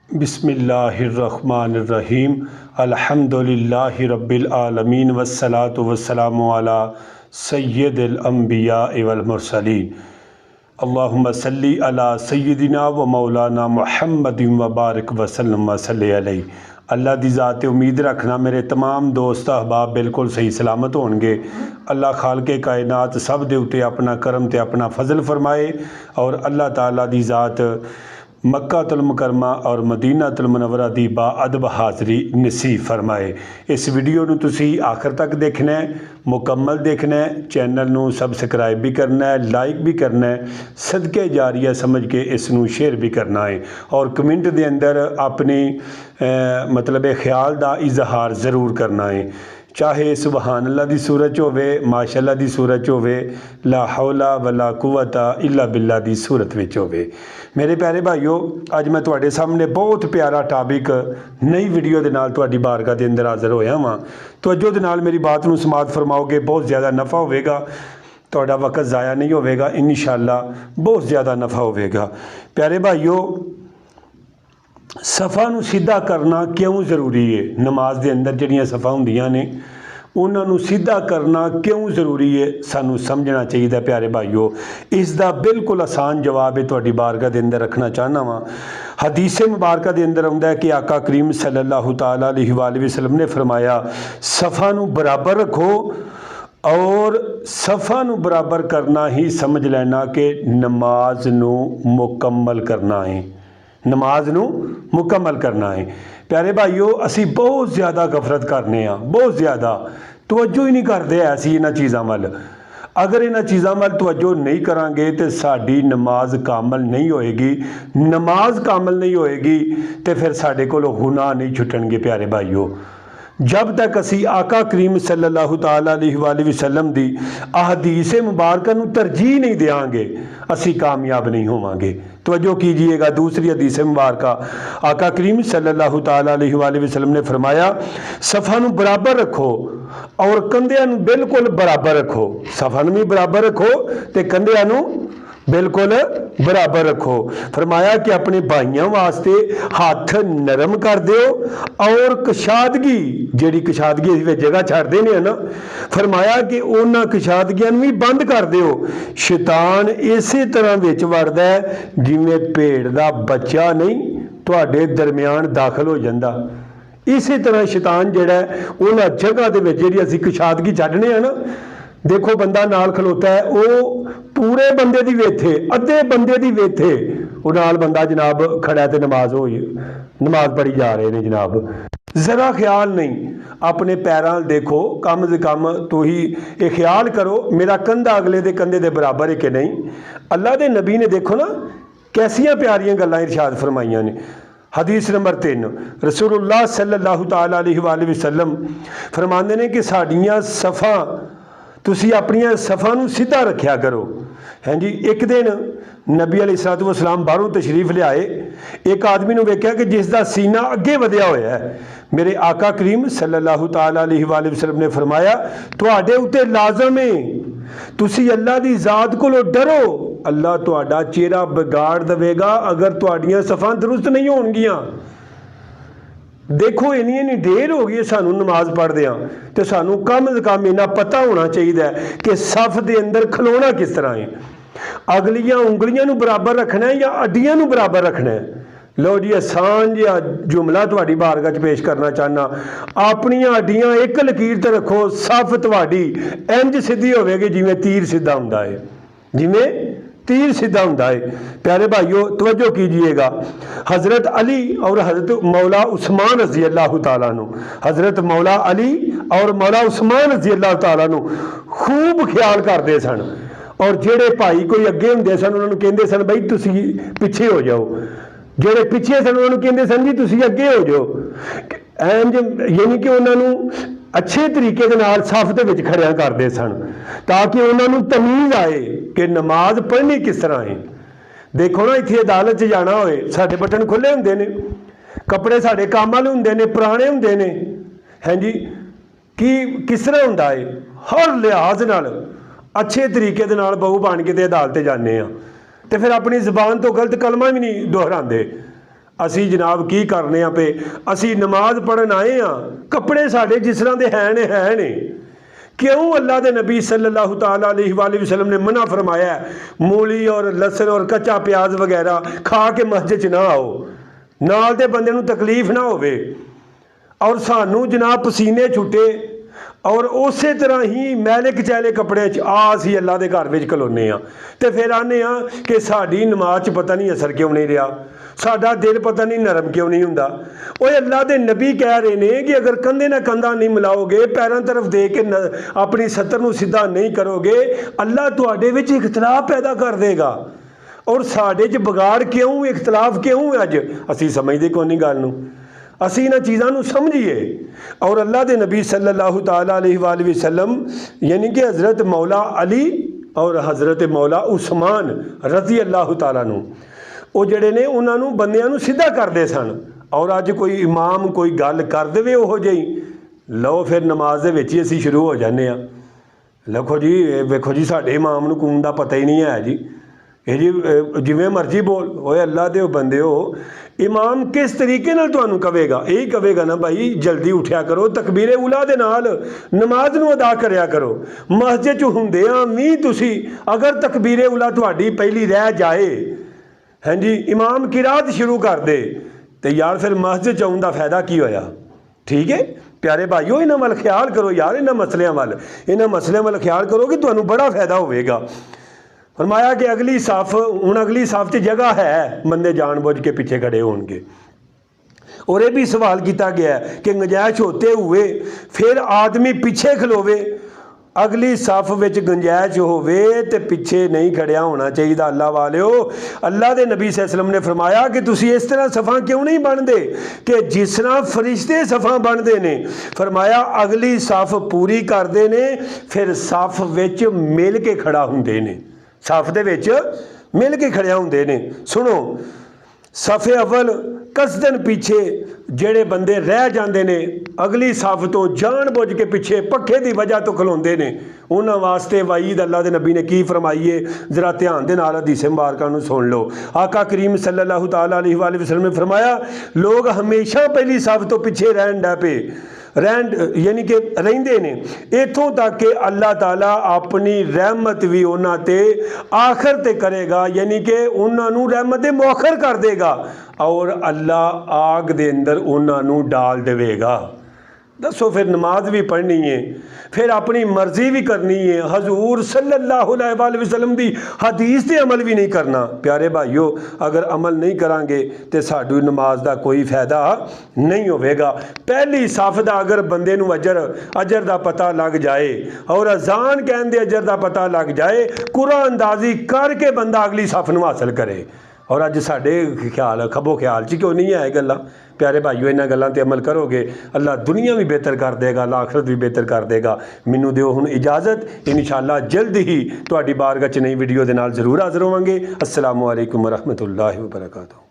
बिस्मिल्लाहिर्रहमानिर्रहीम अल्हम्दुलिल्लाहि रब्बिल आलमीन वस्सलातु वस्सलामु अला सय्यिदिल अंबिया वल मुरसलीन अल्लाहुम्मा सल्ली अला सय्यिदिना व मौलाना मुहम्मदिन व बारिक वसल्लम वसल्लि अलैहि। अल्लाह दी ज़ात ते उम्मीद रखना मेरे तमाम दोस्त अहबाब बिल्कुल सही सलामत होणगे। अल्लाह खालके कायनात सब दे उत्ते अपना करम ते अपना फजल फरमाए और अल्लाह ताला दी ज़ात मक्कातुल मुकरमा और मदीनातुल मुनव्वरा दी बाअदब हाज़री नसीब फरमाए। इस वीडियो नूं तुसीं आखिर तक देखना है, मुकम्मल देखना है, चैनल नूं सबसक्राइब भी करना है, लाइक भी करना है, सदके जारिया समझ के इसनूं शेयर भी करना है और कमेंट दे अंदर अपनी मतलब ख्याल दा इजहार ज़रूर करना है। चाहे सुबहान अल्लाह दी सूरत होवे, माशाअल्लाह दी सूरत होवे, ला हौला वला कुव्वता इल्ला बिल्ला दी सूरत विच होवे। मेरे प्यारे भाईओ, अज मैं तुहाडे सामने बहुत प्यारा टॉपिक नई वीडियो दे नाल तुहाडी बारगाह दे अंदर हाज़र होया वां। तवज्जो दे नाल मेरी बात नूं समात फरमाओगे, बहुत ज़्यादा नफ़ा होवेगा, तुहाडा वक्त ज़ाया नहीं होवेगा, इंशाअल्लाह बहुत ज़्यादा नफ़ा होवेगा। प्यारे भाईओ, सफ़ा नूं सीधा करना क्यों ज़रूरी है? नमाज दे अंदर जिहड़ियां सफ़ा हुंदियां ने उन्हां नूं सीधा करना क्यों ज़रूरी है, सानूं समझना चाहिए। प्यारे भाईओ, इसका बिल्कुल आसान जवाब है तुहाडी बारगाह दे अंदर रखना चाहना वां। हदीस मुबारक दे अंदर आउंदा है कि आका करीम सल्लल्लाहु तआला अलैहि वसल्लम ने फरमाया, सफ़ा नूं बराबर रखो और सफ़ा नूं बराबर करना ही समझ लेना कि नमाज नूं मुकम्मल करना है, नमाज नूं मुकम्मल करना है। प्यारे भाईओ, असी बहुत ज़्यादा गफरत करने, बहुत ज़्यादा तवज्जो ही नहीं करते ऐसी इन्हां चीज़ां वल। अगर इन्हां चीज़ां वल तवज्जो नहीं करांगे तो साडी नमाज कामल नहीं होएगी। नमाज कामल नहीं होएगी तो फिर साडे कोलों गुनाह नहीं छुटणगे। प्यारे भाईओ, जब तक असी आका करीम सल्लल्लाहु तआला अलैहि वसल्लम दी अहदीस मुबारक नूं तरजीह नहीं देंगे, असी कामयाब नहीं होवांगे। तवज्जो कीजिएगा, दूसरी हदीस मुबारक आका करीम सल्लल्लाहु तआला अलैहि वसल्लम ने फरमाया, सफ़ा नूं बराबर रखो और कंधियां नूं बिल्कुल बराबर रखो। सफ़ा नूं भी बराबर रखो ते कंधियां नूं बिल्कुल बराबर रखो। फरमाया कि अपने भाइयों वास्ते हाथ नरम कर दो और कशादगी, जिहड़ी कशादगी असीं जगह छड्ड देने ना, फरमाया कि उन्हां कशादगियां नूं भी बंद कर दो। शैतान इसे तरह विच वड़दा है जिवें भेड़ दा बच्चा नहीं तुहाडे दरमियान दाखल हो जांदा। इसी तरह शैतान जिहड़ा है उन्हां जगह दे विच जिहड़ी असीं कशादगी छड्डने आ ना, देखो बंदा नाल खलोता है, वो पूरे बंदे दी वेथे, अद्धे बंदे दी वेथे वो नाल बंदा जनाब खड़ा ते नमाज पढ़ी जा रहे हैं जनाब। ज़रा ख्याल नहीं, अपने पैरां देखो, कम से कम तो ही ये ख्याल करो मेरा कंधा अगले दे कंधे दे बराबर है कि नहीं। अल्लाह दे नबी ने देखो ना कैसियां प्यारियां गल्लां इरशाद फरमाइयां ने। हदीस नंबर 3, रसूलुल्लाह सल्लल्लाहु तआला अलैहि वसल्लम फरमाते हैं कि साड़ियाँ सफ़ा तुसी अपनियां सफ़ा नूं सीधा रखिया करो। हैं जी, एक दिन नबी अलैहिस्सलातु वस्सलाम बाहरों तशरीफ लियाए, एक आदमी नूं वेख्या कि जिसका सीना अगे वधिया होया है। मेरे आका करीम सल्लल्लाहु तआला अलैहि वसल्लम ने फरमाया, तुहाडे उत्ते लाज़म है तुसी अल्लाह दी ज़ात कोलों डरो, अल्लाह तुहाडा चेहरा बिगाड़ देवेगा अगर तुहाडियां सफ़ा दुरुस्त नहीं होणगियां। देखो इन्नी देर हो गई सानू नमाज पढ़दे तो सानू कम से कम इन्ना पता होना चाहिए कि सफ के अंदर खलोना किस तरह है। अगलियां उंगलियां नूं बराबर रखना है या अड्डियां नूं बराबर रखना है। लो जी, आसान जिहा जुमला तुहाडी बारगाह च पेश करना चाहना, अपनियां अड्डियां एक लकीर ते रखो, सफ तुहाडी इंज सीधी होवेगी जिवें तीर सीधा हुंदा है, जिवें तीर सीधा होंदा है। प्यारे भाइयों, तवज्जो कीजिएगा, हज़रत अली और हज़रत मौला उस्मान रज़ी अल्लाह तआला अन्हु, हज़रत मौला अली और मौला उस्मान रज़ी अल्लाह तआला अन्हु खूब ख्याल करते सन और जेड़े भाई कोई अगे हुंदे सन उन्होंने कहते सन बई तुसी पिछे हो जाओ, जेड़े पिछे सन उन्होंने कहते सन जी तुसी अगे हो जाओ। इंज यानी कि उन्होंने अच्छे तरीके के नाल सफ दे विच खड़िया करते सन ताकि उन्होंने तमीज़ आए कि नमाज पढ़नी किस तरह है। देखो ना, इत्थे अदालत च जाना होए साडे बटन खुले हुंदे ने, कपड़े साडे काम वाले हुंदे ने, पुराने हुंदे ने, हैं जी, कि किस तरह हुंदा है हर लिहाज नाल अच्छे तरीके दे नाल बहु बन के ते अदालत जाने आ ते फिर अपनी ज़बान तो गलत कलमा भी नहीं दोहराते। ਅਸੀਂ ਜਨਾਬ ਕੀ ਕਰਨੇ ਆ ਪਏ, ਅਸੀਂ ਨਮਾਜ਼ ਪੜ੍ਹਨ ਆਏ ਆ, ਕੱਪੜੇ ਸਾਡੇ ਜਿਸ ਤਰ੍ਹਾਂ ਦੇ ਹੈ ਨੇ। क्यों अल्लाह के नबी सल्लल्लाहु ताला अलैहि वसल्लम ने मना फरमाया है मूली और लसन और कच्चा प्याज वगैरह खा के मस्जिद च ना आओ, नाल दे बंदे नूं तकलीफ ना होवे। और सानू जनाब पसीने छुटे और उस तरह ही मैले कचैले कपड़े असी अल्लाह के घर में खलोने तो फिर आने कि साड़ी नमाज च पता नहीं असर क्यों नहीं रहा, साडा दिल पता नहीं नरम क्यों नहीं हुंदा। वो अल्लाह के नबी कह रहे हैं कि अगर कंधे ना कंधा नहीं मिलाओगे, पैरों तरफ दे के अपनी सतर नूं सीधा नहीं करोगे, अल्लाह तुहाडे विच इख्तलाफ पैदा कर देगा। और साडे च बगाड़ क्यों, इख्तलाफ क्यों अज असीं समझदे कोई नहीं गल नूं, असीं इन्हां चीज़ां नूं समझिए। और अल्लाह के नबी सल्लल्लाहु ताला अलैहि वसल्लम यानी कि हज़रत मौला अली और हज़रत मौला उस्मान रज़ी अल्लाह ताला नूं वो जिहड़े ने उन्हां नूं बंदियां नूं सीधा करदे सन। और अज कोई इमाम कोई गल कर देवे ओहो जी, लो फिर नमाज दे विच ही असीं शुरू हो जाने आ। लिखो जी वेखो जी साडे इमाम नूं कून दा पता ही नहीं है जी, ये जी जिवें मर्जी बोल। ओए अल्लाह दे बंदे हो, इमाम किस तरीके नाल तुहानूं कवेगा, यही कवेगा ना भाई जल्दी उठिया करो, तकबीरे उला दे नाल नमाज नूं अदा करया करो। मस्जिद च हुंदिआं वी तुसीं अगर तकबीरे उला तुहाडी पहली रह जाए, हाँ जी, इमाम किरात शुरू कर दे तो यार फिर मस्जिद आउण दा फायदा की होया। ठीक है प्यारे भाईओ, इन्हां वल ख्याल करो यार, इन्हां मसलियां वल ख्याल करो कि तुहानूं बड़ा फायदा होवेगा। फरमाया कि अगली सफ हुण अगली सफ च जगह है, बंदे जानबूझ के पीछे खड़े होणगे। और यह भी सवाल किया गया है कि गुंजाइश होते हुए फिर आदमी पीछे खलोवे, अगली सफ विच गुंजाइश होवे ते पीछे नहीं खड़िया होना चाहिए। अल्लाह वालिओ, अल्लाह के नबी सल्लल्लाहु अलैहि वसल्लम ने फरमाया कि तुसी इस तरह सफ़ा क्यों नहीं बनते कि जिस तरह फरिश्ते सफ़ा बनते ने। फरमाया अगली सफ पूरी करते ने, फिर सफ विच मिल के खड़ा हुंदे ने, सफ दे विच मिल के खड़िया हुंदे ने। सुनो, सफ़े अव्वल कसदन पीछे जेड़े बंदे रह जाते ने अगली सफ तो जान बुझ के पीछे पखे की वजह तो खलोते ने, उन्होंने वास्ते वईद अल्लाह के नबी ने की फरमाइए, जरा ध्यान दे नाल हदीस मुबारकां नूं सुन लो। आका करीम सल्लल्लाहु ताला अलैहि वसल्लम ने फरमाया लोग हमेशा पहली सफ तो पिछे रहन डै पे यानी कि रहिंदे ने, इत्थों तक कि अल्लाह ताला अपनी रहमत भी उन्हां ते आखिर ते करेगा, यानी कि उन्हां नूं रहमत मौखर कर देगा और अल्लाह आग दे अंदर उन्हां नूं डाल देवेगा। दसो फिर नमाज भी पढ़नी है, फिर अपनी मर्जी भी करनी है, हजूर सल्लल्लाहु अलैहि वसल्लम दी हदीस ते अमल भी नहीं करना। प्यारे भाईओ, अगर अमल नहीं करांगे तो साडी नमाज का कोई फायदा नहीं होगा। पहली सफ का अगर बंदे नूं अजर का पता लग जाए और अजान कहन दे अजर का पता लग जाए, कुरान अंदाजी करके बंदा अगली सफ नूं हासिल करे। और अज साडे ख्याल खबो ख्याल च क्यों नहीं है गल्लां। प्यारे भाईओ, इन्हां गल्लां ते अमल करोगे अल्लाह दुनिया भी बेहतर कर देगा, अल्लाह आखिरत भी बेहतर कर देगा। मैनू दिओ हुण इजाज़त, इंशाअल्लाह जल्द ही तुहाडी बारगाह च नई वीडियो दे नाल जरूर हाज़र होवांगे। अस्सलामु अलैकुम वरहमतुल्लाहि वबरकातुहू।